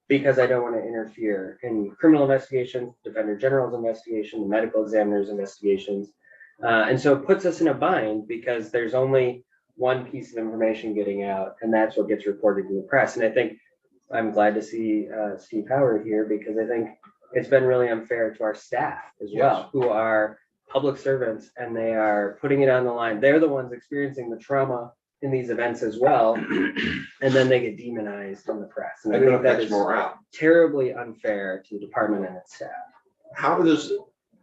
because I don't want to interfere in criminal investigations, Defender General's investigation, the medical examiner's investigations. And so it puts us in a bind because there's only one piece of information getting out, and that's what gets reported to the press. And I think I'm glad to see Steve Howard here, because I think it's been really unfair to our staff as well, who are public servants, and they are putting it on the line. They're the ones experiencing the trauma in these events as well, and then they get demonized in the press. And I think that is terribly unfair to the department and its staff. How does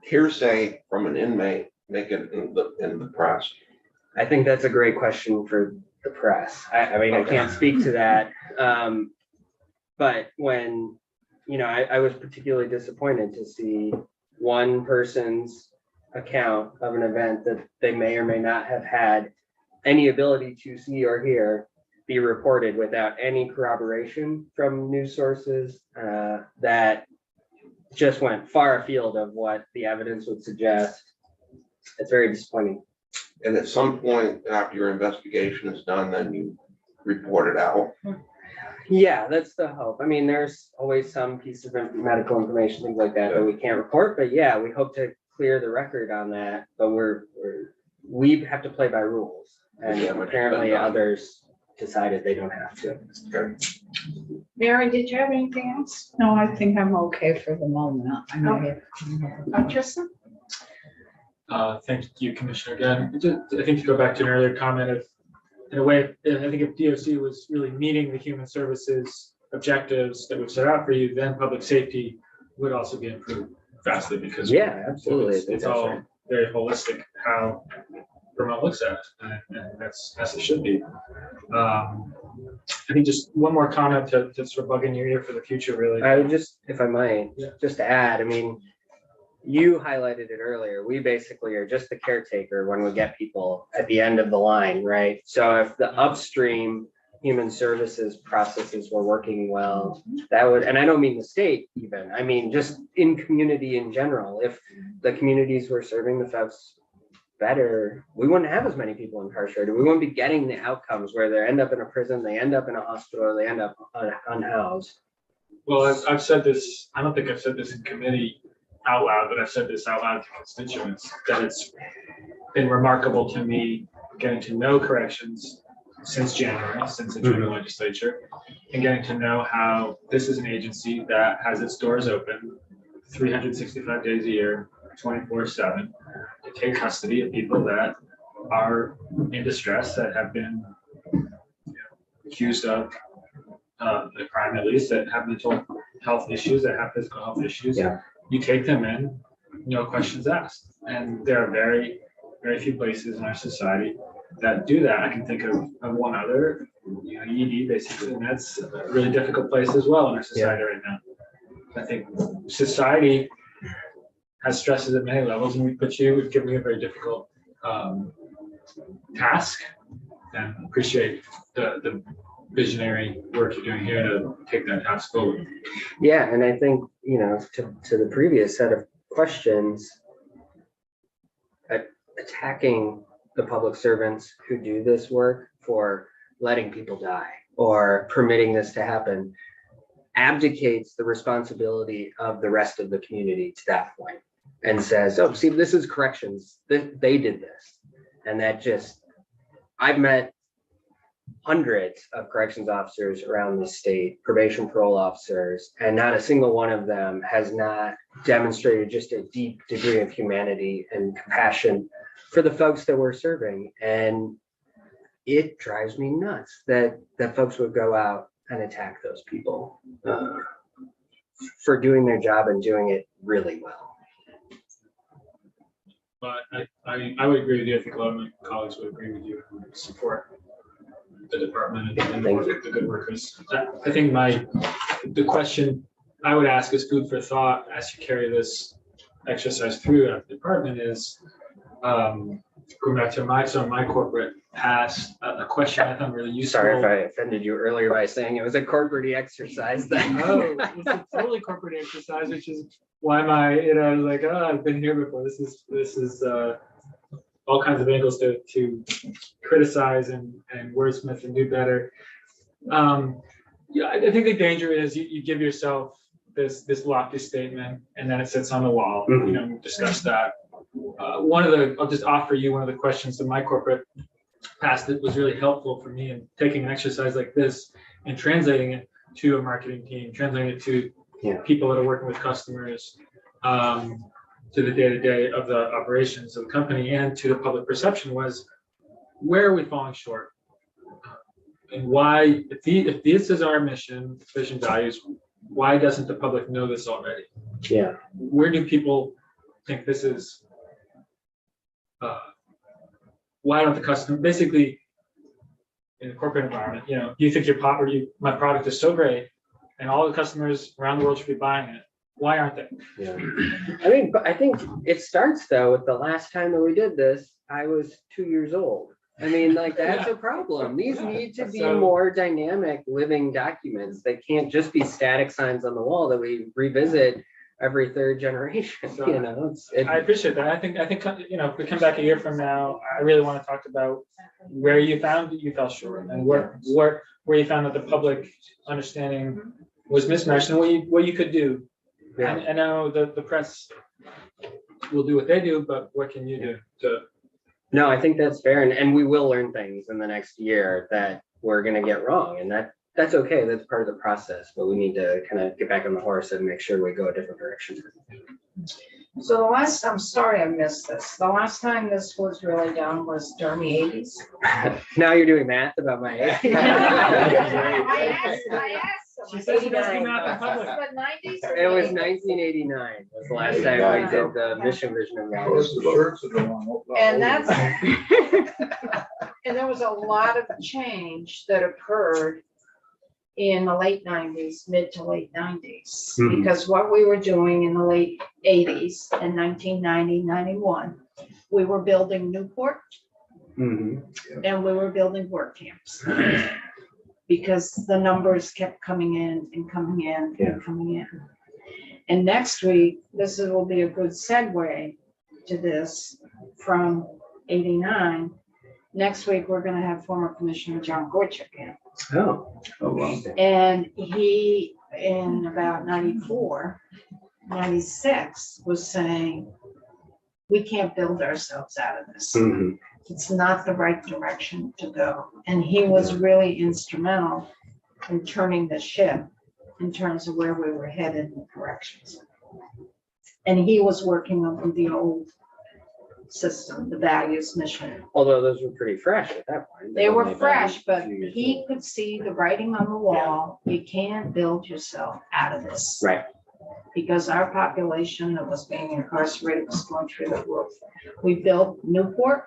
hearsay from an inmate make it in the press? I think that's a great question for the press. I mean, I can't speak to that. But when, I was particularly disappointed to see one person's account of an event that they may or may not have had any ability to see or hear be reported without any corroboration from news sources that just went far afield of what the evidence would suggest. It's very disappointing. And at some point after your investigation is done, then you report it out. Yeah, that's the hope. I mean, there's always some piece of medical information, things like that we can't report, but yeah, we hope to clear the record on that, but we have to play by rules. And Yeah, but- apparently others decided they don't have to. Mary, did you have anything else? No, I think I'm okay for the moment. I may Tristan? Thank you, Commissioner, again. I think to go back to an earlier comment of, in a way, I think if DOC was really meeting the human services objectives that we've set out for you, then public safety would also be improved vastly because Yeah, absolutely. I think it's that's all right. very holistic how Vermont looks at it, and that's as it should be. I think just one more comment to sort of bug in your ear for the future, really. I would just, if I might, Yeah. just to add, I mean, you highlighted it earlier. We basically are just the caretaker when we get people at the end of the line, right? So if the upstream human services processes were working well, that would, and I don't mean the state even, I mean, just in community in general, if the communities were serving the folks better, we wouldn't have as many people incarcerated. We wouldn't be getting the outcomes where they end up in a prison, they end up in a hospital, they end up unhoused. Well, I've said this, I don't think I've said this in committee out loud, but I've said this out loud to constituents, that it's been remarkable to me getting to know corrections since January, since entering the legislature, and getting to know how this is an agency that has its doors open 365 days a year, 24/7, to take custody of people that are in distress, that have been accused of a crime, at least, that have mental health issues, that have physical health issues. Yeah. You take them in, no questions asked. And there are very, very few places in our society that do that. I can think of one other, ED basically, and that's a really difficult place as well in our society right now. I think society has stresses at many levels, and we've given you a very difficult task, and appreciate the visionary work you're doing here to take that task forward. Yeah, and I think, to the previous set of questions, attacking the public servants who do this work for letting people die or permitting this to happen abdicates the responsibility of the rest of the community to that point and says, oh, see, this is corrections. They did this. And that just, I've met hundreds of corrections officers around the state, probation parole officers, and not a single one of them has not demonstrated just a deep degree of humanity and compassion for the folks that we're serving. And it drives me nuts that folks would go out and attack those people for doing their job and doing it really well. But I would agree with you. I think a lot of my colleagues would agree with you and support the department and the good workers. I think the question I would ask is food for thought as you carry this exercise through at the department is, going back to my corporate past, a question I found really useful. Sorry if I offended you earlier by saying it was a corporate exercise then. Oh, it's a totally corporate exercise, which is why I've been here before. This is all kinds of angles to criticize and wordsmith and do better. Yeah, I think the danger is you give yourself this lofty statement and then it sits on the wall. Mm-hmm. We've discussed that. I'll just offer you one of the questions in my corporate past that was really helpful for me in taking an exercise like this and translating it to a marketing team, translating it to people that are working with customers, to the day-to-day of the operations of the company and to the public perception was, where are we falling short? And why, if this is our mission, vision, values, why doesn't the public know this already? Yeah. Where do people think this is? Why don't the customer, basically, in the corporate environment, you think my product is so great and all the customers around the world should be buying it. Why aren't they? Yeah. But I think it starts though with the last time that we did this, I was 2 years old. That's a problem. These need to be more dynamic living documents. They can't just be static signs on the wall that we revisit every third generation. I appreciate that. I think if we come back a year from now, I really want to talk about where you found that you fell short and where you found that the public understanding was mismatched and what you could do. Yeah. I know the press will do what they do, but what can you do No, I think that's fair. And we will learn things in the next year that we're gonna get wrong. And that's okay. That's part of the process. But we need to kind of get back on the horse and make sure we go a different direction. So I'm sorry I missed this. The last time this was really done was during the 80s. Now you're doing math about my age. I asked. She said she doesn't do math in public. But 90s or It was 80s? 1989 was the last time we did the mission vision and values. And that's, and there was a lot of change that occurred in the late 90s, mid to late 90s. Mhm. Because what we were doing in the late 80s and 1990, 91, we were building Newport Mhm. and we were building work camps. Because the numbers kept coming in and coming in and coming in. And next week, will be a good segue to this from 89. Next week, we're gonna have former Commissioner John Gorchak in. Oh. Oh, wow. And he, in about 94, 96, was saying, we can't build ourselves out of this. Mhm. It's not the right direction to go. And he was really instrumental in turning the ship in terms of where we were headed in corrections. And he was working on the old system, the values mission. Although those were pretty fresh at that point. They They've were only been fresh, a but few years he old. could see the writing on the wall. You can't build yourself out of this. Right. Because our population that was being incarcerated was going through the roof. We built Newport.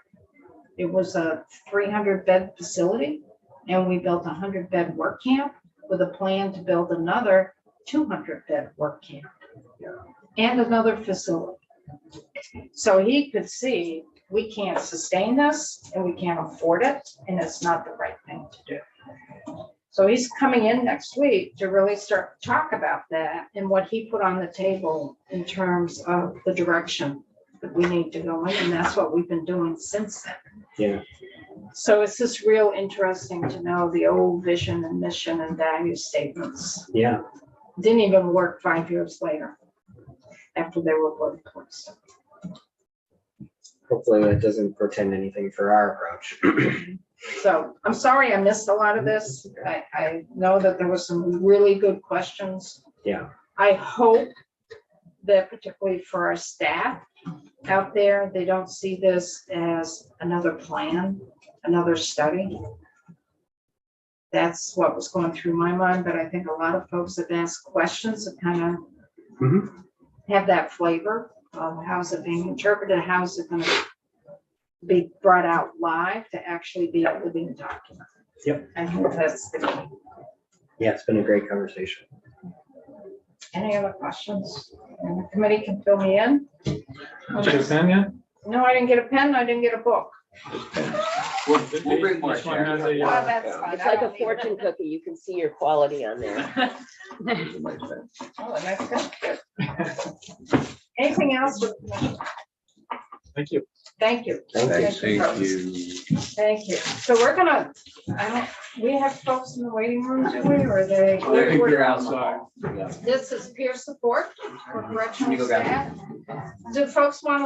It was a 300-bed facility, and we built a 100-bed work camp with a plan to build another 200-bed work camp and another facility. So he could see we can't sustain this and we can't afford it, and it's not the right thing to do. So he's coming in next week to really start to talk about that and what he put on the table in terms of the direction that we need to go in, and that's what we've been doing since then. Yeah. So it's just real interesting to know the old vision and mission and value statements Yeah. didn't even work 5 years later after they were put in place. Hopefully that doesn't portend anything for our approach. So I'm sorry I missed a lot of this. I know that there were some really good questions. Yeah. I hope that particularly for our staff out there, they don't see this as another plan, another study. That's what was going through my mind, but I think a lot of folks have asked questions that kind of Mhm. have that flavor of how's it being interpreted, how's it gonna be brought out live to actually be a living document. Yep. I think that's the key. Yeah, it's been a great conversation. Any other questions? And the committee can fill me in. Did you get a pen yet? No, I didn't get a pen, I didn't get a book. We'll bring more, Each one Sharon. has a, Oh, that's fine. It's I like a don't need fortune cookie. You can see your quality on there. Oh, and that's good. Anything else? with the commission? Thank you. Thank you. Thanks. Thank you. Thank you. So we're gonna, we have folks in the waiting room, do we, or are they? I think you're outside. This is peer support for correctional Can you go grab staff. Do folks want to